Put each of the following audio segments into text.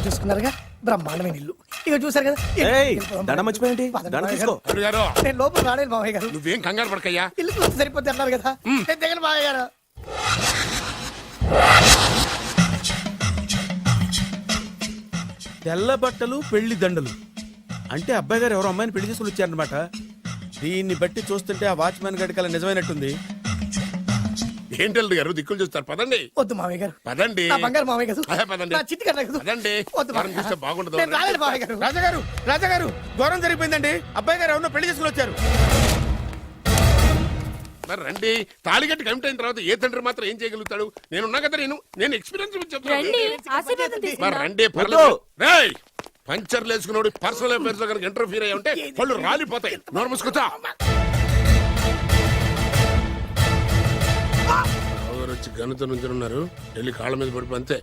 చూసుకున్నారుగా, బ్రహ్మాండమైన ఇల్లు. ఇక చూసారు కదా, దండం మర్చిపోయింది. దండం తీసుకో. నేను లోపల రాలేదు మామయ్య గారు. నువ్వేం కంగారు పడకయ్యా, ఇల్లు చూస్తే సరిపోద్ది అన్నారు కదా, నేను దిగను మామయ్య గారు. తెల్ల బట్టలు పెళ్లి దండలు అంటే అబ్బాయి గారు ఎవరో అమ్మాయిని పెళ్లి చేసుకుని వచ్చారనమాట. దీన్ని బట్టి చూస్తుంటే ఆ వాచ్మెన్ గడి కల నిజమైనట్టుంది. ఏంటల్లు గారు దిక్కులు చూస్తారు, పదండి. వద్దు మామయ్య గారు, పదండి. నా బంగారు మామయ్య గారు, పదండి. నా చిట్టి కన్నా గారు. పదండి. వద్దు మామయ్య చూస్తే గారు. బాగుండదు. నేను రాలేదు మామయ్య గారు. రాజాగారు రాజాగారు ఘోరం జరిగిపోయిందండి. అబ్బాయి గారు ఎవరినో పెళ్లి చేసుకుని వచ్చారు. మరి రండి, తాళిగట్టి కమిట్ అయిన తర్వాత ఏ తండ్రి మాత్రం ఏం చేయగలుగుతాడు? నేనున్నా కదా, నేను ఎక్స్పీరియన్స్ చెప్తాను. మరి రండి, పర్లేదు. రేయ్, పంచర్లు వేసుకున్నాడు పర్సనల్ అఫైర్స్ లో కనుక ఇంటర్ఫీర్ అయ్యి ఉంటే పళ్ళు రాలిపోతాయి. నోరు మూసుకొచ్చా. వచ్చి గనుత నుంచి ఉన్నారు, వెళ్ళి కాళ్ళ మీద పడిపో అంతే.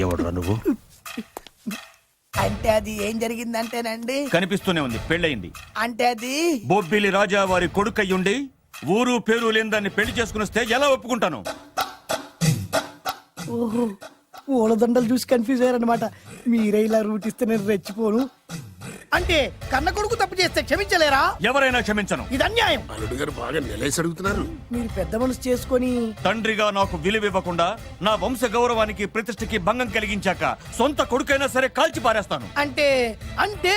ఎవడ్రా నువ్వు? అంటే అది ఏం జరిగిందంటేనండి, కనిపిస్తూనే ఉంది, పెళ్ళయింది. అంటే అది బొబ్బిలి రాజా వారి కొడుకయ్యుండి ఊరు పేరు లేని దాన్ని పెళ్లి చేసుకుని వస్తే ఎలా ఒప్పుకుంటాను? ఓహో, ఓలదండలు చూసి కన్ఫ్యూజ్ అయ్యారనమాట. మీరే ఇలా రూట్ ఇస్తే నేను రెచ్చిపోను. అంటే కన్న కొడుకు తప్పు చేస్తే క్షమించలేరా? ఎవరైనా క్షమించను. ఇది అన్యాయం. అల్లుడు గారు బాగా నిలేసి అడుగుతున్నారు. మీరు పెద్ద మనసు చేసుకొని తండ్రిగా నాకు విలువ ఇవ్వకుండా నా వంశ గౌరవానికి ప్రతిష్టకి భంగం కలిగించాక సొంత కొడుకైనా సరే కాల్చి పారేస్తాను. అంటే అంటే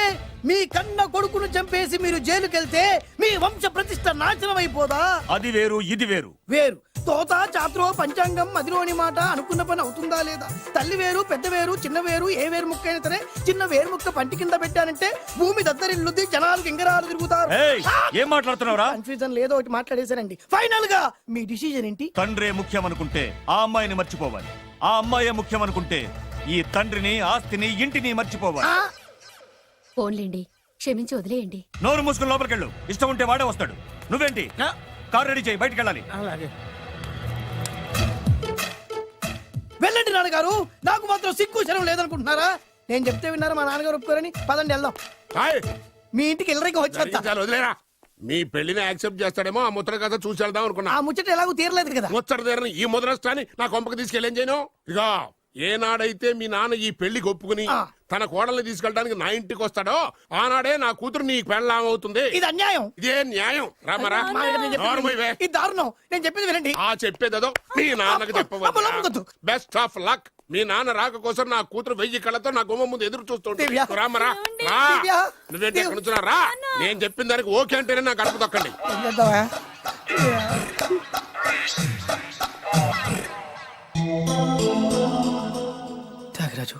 మీ కన్న కొడుకును చంపేసి మీరు జైలుకెళ్తే మీ వంశ ప్రతిష్ట నాశనం అయిపోదా? అది వేరు, ఇది వేరు. వేరు. తోత చాత్రో పంచాంగం మదిలోని మాట అనుకున్న పని అవుతుందా లేదా? తల్లి వేరు, పెద్ద వేరు, చిన్న వేరు, ఏ వేరు ముక్క అయినా సరే చిన్న వేరు ముక్క పంటి కింద పెట్టానంటే భూమి దద్దరిల్లుద్ది, జనాలు గింగరాలు తిరుగుతారు. ఏం మాట్లాడుతున్నావురా? కన్ఫ్యూజన్ లేదో ఒకటి మాట్లాడేశానండి. ఫైనల్ గా మీ డిసిజన్ ఏంటి? తండ్రే ముఖ్యం అనుకుంటే ఆ అమ్మాయిని మర్చిపోవాలి. ఆ అమ్మాయే ముఖ్యం అనుకుంటే ఈ తండ్రిని, ఆస్తిని, ఇంటిని మర్చిపోవాలి. ఫోన్లేండి, క్షమించి వదిలేయండి. నోరు మూసుకుని లోపలికెళ్ళు. ఇష్టం ఉంటే వాడే వస్తాడు. నువ్వేంటి? కారు రెడీ చేయి, బయటికి వెళ్ళాలి. వెళ్ళండి నాన్నగారు, నాకు మాత్రం సిగ్గు శరం లేదనుకుంటున్నారా? నేను చెప్తే విన్నారా మా నాన్నగారు ఒప్పుకోరని? పదండి వెళ్దాం. మీ ఇంటికి ఎల్లరికి వచ్చేస్తా. వదిలేరా, మీ పెళ్లిని యాక్సెప్ట్ చేస్తాడేమో ఆ ముద్ర కథ చూసి వెళ్దాం అనుకున్నా. ఆ ముచ్చట ఎలాగో తీరలేదు కదా. ముచ్చట తీరని ఈ ముద్రస్తాని నా కొంపకి తీసుకెళ్ళేం చేయను. ఇక ఏనాడైతే మీ నాన్న ఈ పెళ్లికి ఒప్పుకుని తన కోడల్ని తీసుకెళ్ళడానికి నా ఇంటికి వస్తాడో ఆనాడే నా కూతురు నీ పెళ్ళాం అవుతుంది. ఇది అన్యాయం. ఇదే న్యాయం. రామరా, ఇది దారుణం. నేను చెప్పేది వినండి. ఆ చెప్పేదో మీ నాన్నకు చెప్పవచ్చు. Best of luck. మీ నాన్న రాక కోసం నా కూతురు 1000 కళ్ళతో నా గుమ్మ ముందు ఎదురు చూస్తుంటే. రామరా, నువ్వేంటి ఎక్కడ నుంచున్నా రా. నేను చెప్పిన దానికి ఓకే అంటేనే నా గడప తొక్కండి. త్యాగరాజు,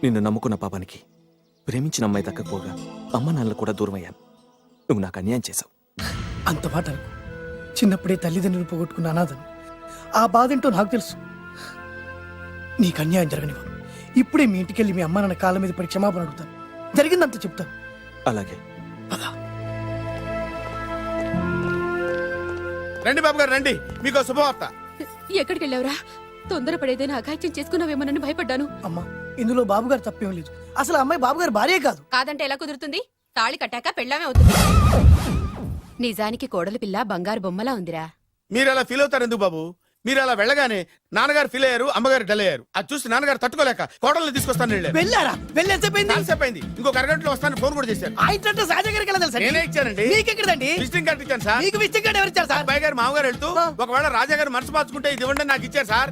నిన్ను నమ్ముకున్న పాపానికి ప్రేమించిన అమ్మాయి దక్కకపోగా అమ్మ నాన్నలు కూడా దూరం అయ్యాను. నువ్వు నాకు అన్యాయం చేశావు. అంత మాట అనుకో. చిన్నప్పుడే తల్లిదండ్రులు పోగొట్టుకున్న అనాథను. ఆ బాధేంటో నాకు తెలుసు. నీకు అన్యాయం జరగనివ్వను. ఇప్పుడే మీ ఇంటికెళ్ళి మీ అమ్మ నాన్న కాళ్ళ మీద పడి క్షమాపణ అడుగుతాను. జరిగిందంత చెప్తాను. అలాగే. రండి బాబు గారు, రండి. మీకు శుభవార్త. ఎక్కడికి వెళ్ళావురా? తొందరపడేదైనా అఘాయిత్యం చేసుకున్నావేమోనని భయపడ్డాను. అమ్మా, ఇందులో బాబు గారు తప్పేం లేదు. అసలు అమ్మాయి బాబు గారు భార్యే కాదు. కాదంటే ఎలా కుదురుతుంది? తాళి కట్టాక పెళ్ళామే అవుతుంది. నిజానికి కోడలి పిల్ల బంగారు బొమ్మలా ఉందిరా. మీరు అలా ఫీల్ అవుతారు ఎందుకు బాబు? మీరు అలా వెళ్ళగానే నాన్నగారు ఫీల్ అయ్యారు, అమ్మగారు డల్ అయ్యారు. అది చూసి నాన్నగారు తట్టుకోలేక కోడల్ని తీసుకొస్తాను వెళ్ళారా? వెళ్ళేసేపోయింది. ఇంకో అరగంటలో వస్తాను ఫోన్ కూడా చేశారు. నేనే ఇచ్చానండి. విజిటింగ్ కార్డు ఇచ్చాను సార్. మీకు విజిటింగ్ కార్డు ఎవరు ఇచ్చారు సార్? అబ్బాయి గారు మామగారు వెళ్తూ ఒకవేళ రాజా గారు మనసు మార్చుకుంటే ఇది ఇవ్వండి నాకు ఇచ్చారు సార్.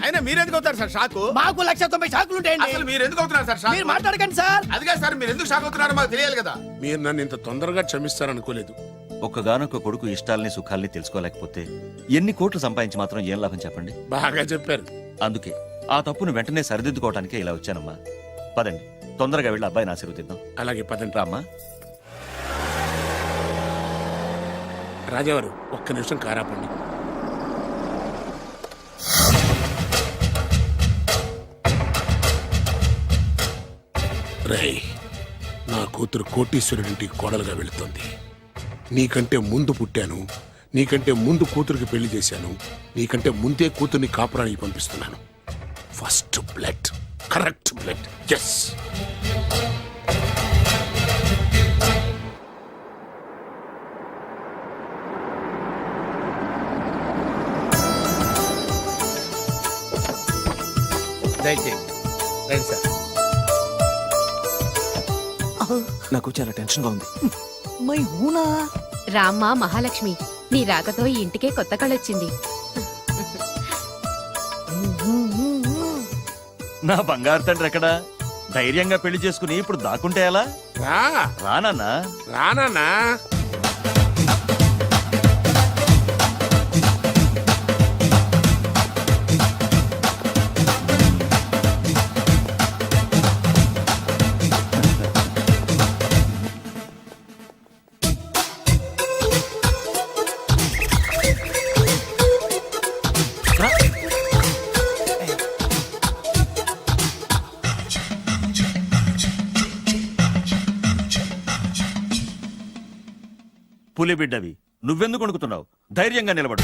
అయినా మీరు ఎందుకు అవుతారు సార్ షాక్? మాకు 190 షాకులు ఉంటాయండి. అసలు మీరు ఎందుకు అవుతున్నారు సార్ షాక్? మీరు మాట్లాడకండి సార్. అదిగా సార్, మీరు ఎందుకు షాక్ అవుతున్నారో మాకు తెలియాలి కదా. మీరు నన్ను ఇంత తొందరగా క్షమిస్తారనుకోలేదు. ఒక్కగానొక్క కొడుకు ఇష్టాలని సుఖాల్ని తెలుసుకోలేకపోతే ఎన్ని కోట్లు సంపాదించి మాత్రం ఏం లాభం చెప్పండి? బాగా చెప్పారు. అందుకే ఆ తప్పును వెంటనే సరిదిద్దుకోవటానికే ఇలా వచ్చానమ్మా. పదండి, తొందరగా వెళ్ళి అబ్బాయిని ఆశీర్వదిద్దాం. అలాగే పదండి. రామ్మా. రాజావారు, ఒక్క నిమిషం కారాపండి. రేయ్, నా కూతురు కోటీశ్వరుడింటికి కోడలుగా వెళుతుంది. నీకంటే ముందు పుట్టాను, నీకంటే ముందు కూతురికి పెళ్లి చేశాను, నీకంటే ముందే కూతుర్ని కాపురానికి పంపిస్తున్నాను. First blood, correct blood. Yes. దయచేయండి రండి సార్. నాకు చాలా టెన్షన్ గా ఉంది. మై హూనా రామ్మ మహాలక్ష్మి, నీ రాకతో ఈ ఇంటికే కొత్త కళొచ్చింది. నా బంగారు తండ్రి ఎక్కడా? ధైర్యంగా పెళ్లి చేసుకుని ఇప్పుడు దాక్కుంటే ఎలా? రా రానన్నా. రానా పులి బిడ్డవి, నువ్వెందుకు వణుకుతున్నావు? ధైర్యంగా నిలబడు.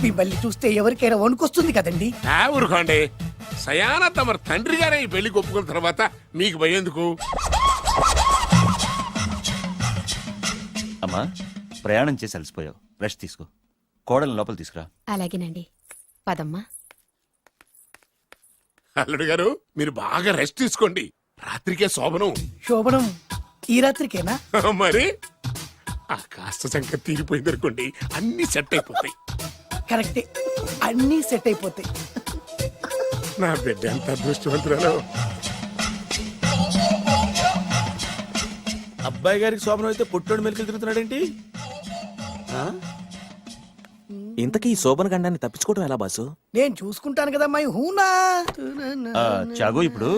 మిమ్మల్ని చూస్తే ఎవరికైనా వణుకొస్తుంది కదండి. ఊరుకోండి. సయాన తమ తండ్రి గారే ఈ పెళ్లికి ఒప్పుకున్న తర్వాత మీకు భయందుకు? అమ్మా, ప్రయాణం చేసి అలసిపోయావు, రెస్ట్ తీసుకో. కోడలు లోపల తీసుకురా. అలాగేనండి, పదమ్మా. అల్లుడు గారు మీరు బాగా రెస్ట్ తీసుకోండి. రాత్రికే శోభనం. శోభనం ఈ రాత్రికేనా? మరి ఆ కాస్త సంఖ్య తీరిపోయింది అనుకోండి, అన్ని సెట్ అయిపోతాయి. కరెక్టే, అన్నీ సెట్ అయిపోతాయి. నా బిడ్డ ఎంత అదృష్టవంతురాలు. అబ్బాయి గారికి శోభనం అయితే పుట్టోడు మెలికలు తిరుగుతున్నాడేంటి? ఇంతకీ ఈ శోభన గండాన్ని తప్పించుకోవడం ఎలా బాసు? నేను చూసుకుంటాను కదా మై హూనా. చాగు ఇప్పుడు.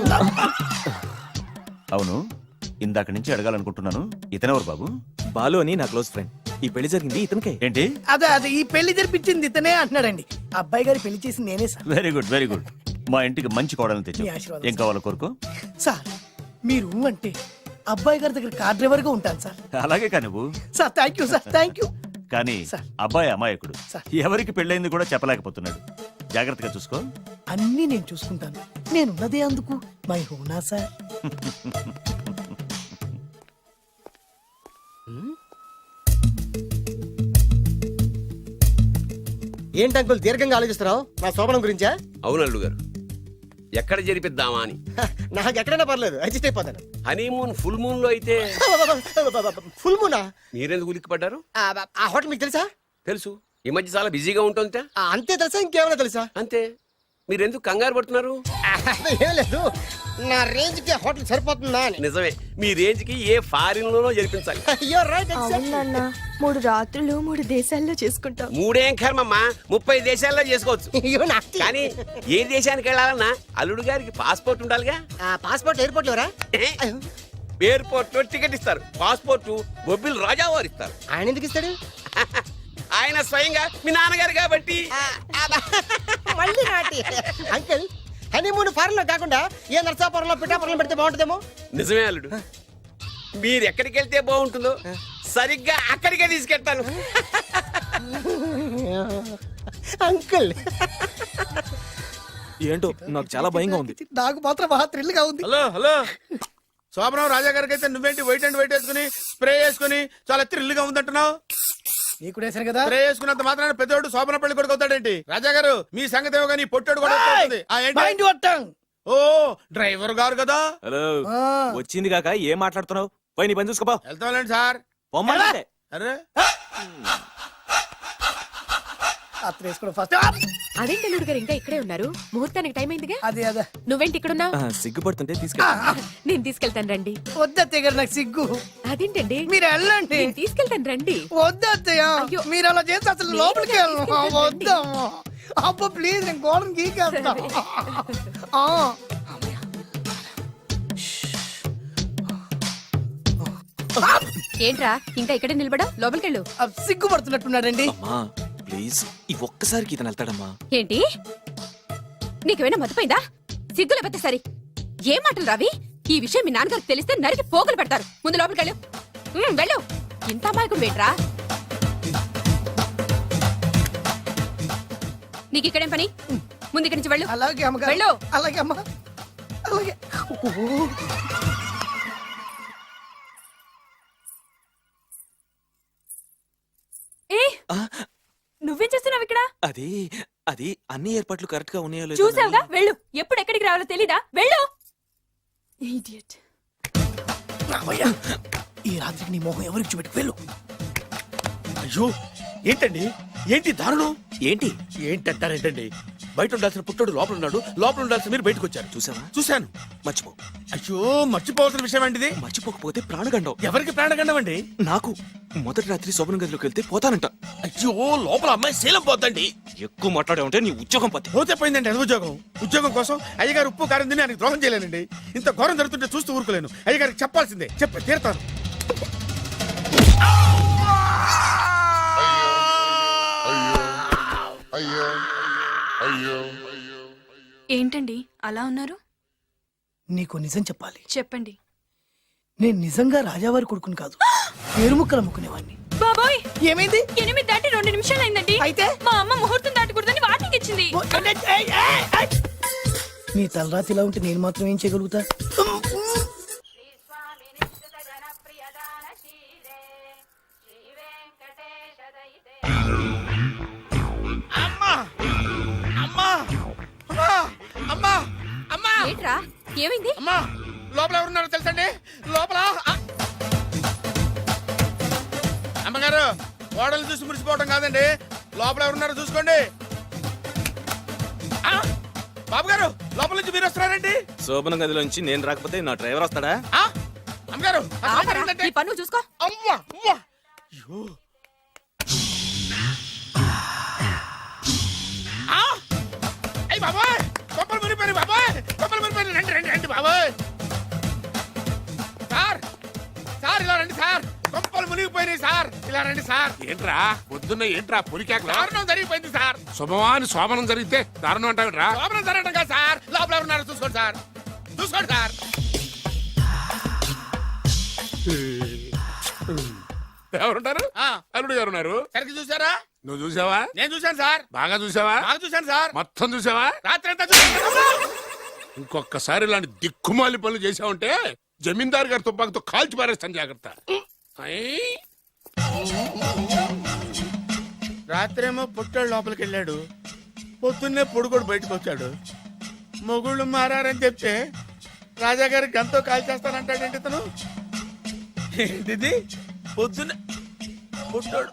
అవును, ఇందాక నుంచి అడగాలనుకుంటున్నాను, ఇతనెవరు బాబు? బాలు అని నా క్లోజ్ ఫ్రెండ్. ఈ పెళ్లి జరిగింది ఇతనికే. ఏంటి? అదే ఈ పెళ్లి జరిపించింది ఇతనే అంటున్నాడండి. అబ్బాయి గారి పెళ్లి చేసింది నేనే sir. Very good, very good. మా ఇంటికి మంచి కోడలను మీ తెచ్చు. ఆశీర్వాదం ఏం కావాలో కోరుకో. సార్ మీరు అంటే అబ్బాయి గారి దగ్గర కార్ డ్రైవర్ గా ఉంటాను సార్. అలాగే కానీ నువ్వు. Sir thank you sir, thank you. కానీ సార్. అబ్బాయి అమాయకుడు, సార్. ఎవరికి పెళ్ళైంది కూడా చెప్పలేకపోతున్నాడు. జాగ్రత్తగా చూసుకో. అన్నీ నేను చూసుకుంటాను. నేనున్నదే అందుకు మై హూనా సార్. ఏంటి అంకుల్ దీర్ఘంగా ఆలోచిస్తున్నావు? నా శోభనం గురించా? అవును అల్లు గారు, ఎక్కడ జరిపిద్దామా అని. నాకు ఎక్కడైనా పర్లేదు, అడ్జస్ట్ అయిపోతాను. హనీమూన్ ఫుల్ మూన్ లో అయితే ఫుల్ మూనా? మీరెందుకు ఉలిక్కిపడ్డారు? ఆ హోటల్ మీకు తెలుసా? తెలుసు, ఈ మధ్య చాలా బిజీగా ఉంటుంది. అంతే తెలుసా, ఇంకేమైనా తెలుసా? అంతే. మీరెందుకు కంగారు పడుతున్నారు? ఏం లేదు, నా రేంజ్ కి హోటల్ సరిపోతుందా అని. నిజమే, మీ రేంజ్ కి ఏ ఫారిన్ లోనో జరిపించాలి. అయ్యో రైట్, అవునన్న 3 రాత్రులు 3 దేశాల్లో చేసుకుంటాం. మూడేం కర్మమ్మా, 30 దేశాల్లో చేసుకోవచ్చు. అయ్యో నాస్తి. కానీ ఏ దేశానికి వెళ్ళాలన్నా అల్లుడు గారికి పాస్పోర్ట్ ఉండాలిగా. Passport airport LoRa? ఎయిర్పోర్ట్ లో టికెట్ ఇస్తారు, పాస్పోర్ట్ బొబ్బిల్ రాజా వారు ఇస్తారు. ఆయన ఎందుకు ఇస్తాడు? ఆయన స్వయంగా మీ నాన్నగారు కాబట్టి. మళ్ళీ నాటి అంకుల్, హనీమూన్ ఫారెన్ లో కాకుండా ఏ నర్సాపురంలో పిఠాపురంలో పెడితే బాగుంటుందేమో. నిజమే అల్లుడు, మీరు ఎక్కడికి వెళ్తే బాగుంటుందో సరిగ్గా అక్కడికే తీసుకెళ్తాను. అంకుల్ ఏంటో నాకు చాలా భయంగా ఉంది. నాకు మాత్రం బాగా థ్రిల్ గా ఉంది. హలో హలో, శోభనం రాజా గారికి అయితే నువ్వేంటి వైట్ అండ్ వైట్ వేసుకుని స్ప్రే వేసుకుని చాలా థ్రిల్గా ఉందంటున్నావు? నీకు వేసాను కదా. స్ప్రే వేసుకున్నంత మాత్రాన పెద్దోడు శోభన పెళ్లి కొడుకు అవుతాడేంటి? రాజా గారు మీ సంగతి ఏమో కానీ పొట్టాడు కూడా అవుతుంది. మైండ్ కొట్టాం. ఓ డ్రైవర్ గారు కదా. హలో, ఆ. వచ్చింది కాక ఏం మాట్లాడుతున్నావు? పోయి నీ పని చూసుకోపో. వెళ్తాంలేండి సార్. పొమ్మంటే. అరే అత్త వేసుకోవడం ఫస్ట్. అదేంటి అల్లుడు గారు ఇంకా ఇక్కడే ఉన్నారు? ముహూర్తానికి టైం అయిందిగా. అదే అదే నువ్వేంటి ఇక్కడున్నావు? సిగ్గుపడుతుంటే తీసుకెళ్ళి. నేను తీసుకెళ్తాను రండి. వద్దత్తయ్య గారు, నాకు సిగ్గు. అదేంటండి? మీరు వెళ్ళండి. నేను తీసుకెళ్తాను రండి. వద్దత్తయ్య, అయ్యో. మీరు అలా చేస్తే అసలు లోపలికి వెళ్ళను. వద్దమ్మా. అబ్బా ప్లీజ్, నేను గోడను గీకేస్తా. ఏంట్రా ఇంకా ఇక్కడే నిలబడా? లోపలికెళ్ళు. సిగ్గుపడుతున్నట్టున్నాడండి. అమ్మా ప్లీజ్, ఈ ఒక్కసారికి ఇతను వెళ్తాడమ్మా. ఏంటి? నీకేమైనా మతిపోయిందా? సిగ్గు లేకపోతే సరి. ఏం మాటలు రావి? ఈ విషయం మీ నాన్నగారికి తెలిస్తే నరికి పోగులు పెడతారు. ముందు లోపలికెళ్ళు. వెళ్ళు. ఇంత అమాయకుడు వేట్రా? నీకు ఇక్కడేం పని? ముందు ఇక్కడి నుంచి వెళ్ళు. అలాగే అమ్మగారు. వెళ్ళు. అలాగే అమ్మా, అలాగే. ఏ నువ్వేం చేస్తున్నావు ఇక్కడ? అది అది అన్ని ఏర్పాట్లు కరెక్ట్ గా ఉన్నాయో లేదో చూసావుగా వెళ్ళు ఎప్పుడు ఎక్కడికి రావాలో తెలీదా వెళ్ళు Idiot. రామయ్య ఈ రాత్రికి నీ మొహం ఎవరికి చూపెట్టి వెళ్ళు. అయ్యో ఏంటండి ఏంటి దారుణం ఏంటి ఏంటంటారేంటండి బయట ఉండాల్సిన పుట్టోడు లోపల ఉన్నాడు లోపల ఉండాల్సిన మీరు బయటకు వచ్చారు చూసావా చూశాను మర్చిపో. అయ్యో మర్చిపోవాల్సిన విషయం ఏంటిది మర్చిపోకపోతే ప్రాణగండం. ఎవరికి ప్రాణగండం అండి నాకు మొదటి రాత్రి శోభన గదిలోకి వెళ్తే పోతానంట. అయ్యో లోపల అమ్మాయి శీలం పోద్దండి ఎక్కువ మాట్లాడే ఉంటే నీ ఉద్యోగం పత్తి. పోతే పోయిందండి అది ఉద్యోగం కోసం అయ్యగారు ఉప్పు కారం తిని ఆయనకు ద్రోహం చేయలేనండి ఇంత ఘోరం జరుగుతుంటే చూస్తూ ఊరుకోలేను అయ్యగారికి చెప్పాల్సిందే చెప్పి తీరుతాను ఏంటండి అలా ఉన్నారు నీకు నిజం చెప్పాలి. చెప్పండి నేను నిజంగా రాజావారి కొడుకుని కాదు పేరు ముక్కలు అమ్ముకునేవాడిని. బాబోయ్ ఏమైంది? 8 దాటి 2 నిమిషాలు అయిందండి. అయితే? మా అమ్మ ముహూర్తం దాటకూడదని వార్నింగ్ ఇచ్చింది. నీ తలరాతి ఇలా ఉంటే నేను మాత్రం ఏం చేయగలుగుతా? అమ్మా అమ్మా అమ్మా అమ్మా అమ్మా ఏంట్రా ఏమైంది? అమ్మా లోపల ఎవరున్నారో తెలుసండి లోపల అమ్మగారు ఓడలు చూసి మురిసిపోవడం కాదండి లోపల ఎవరున్నారో చూసుకోండి ఆ, బాబు గారు లోపల నుంచి మీరు వస్తున్నారండి శోభన గదిలోంచి నేను రాకపోతే నా డ్రైవర్ వస్తాడా? ఆ, అమ్మగారు అసలు ఆపరా, ఏంటంటే- నీ పన్ను చూసుకో. అమ్మా అమ్మా అయ్యో ఆ! అయ్ బాబాయ్ కొప్పలు మునిపోయి బాబాయ్ కొప్పలు మునిపోయి రండి రండి రండి బాబాయ్ సార్ సార్ ఇలా రండి సార్ కొప్పలు మునిగిపోయినాయి సార్ ఇలా రండి సార్ ఏంట్రా పొద్దున్న ఏంట్రా పొలికేకలా? దారుణం జరిగిపోయింది సార్ శుభమాని శోభనం జరిగితే దారుణం అంటావేంట్రా? లోపల జరగడం కాదు సార్ లోపల ఎవరున్నారో చూసుకోండి సార్ చూసుకోండి సార్ ఎవరుంటారు? ఆ, అల్లుడు గారు ఉన్నారు. సరిగ్గా చూసారా నువ్వు చూసావా? నేను చూశాను సార్ బాగా చూసావా? బాగా చూశాను సార్ మొత్తం చూసావా? రాత్రి అంతా చూశాను ఇంకొకసారి ఇలాంటి దిక్కుమాలి పనులు చేసావంటే జమీందారు గారి తుపాకుతో కాల్చి పారేస్తాను జాగ్రత్త. ఐ! రాత్రేమో పుట్టాడు లోపలికి వెళ్ళాడు పొద్దున్నే పొడుగోడు బయటకు వచ్చాడు మొగుళ్ళు మారని చెప్తే రాజాగారి గంతో కాల్ చేస్తానంటాడేంటి ఇతను ఏంటిది పొద్దున్నే పుట్టాడు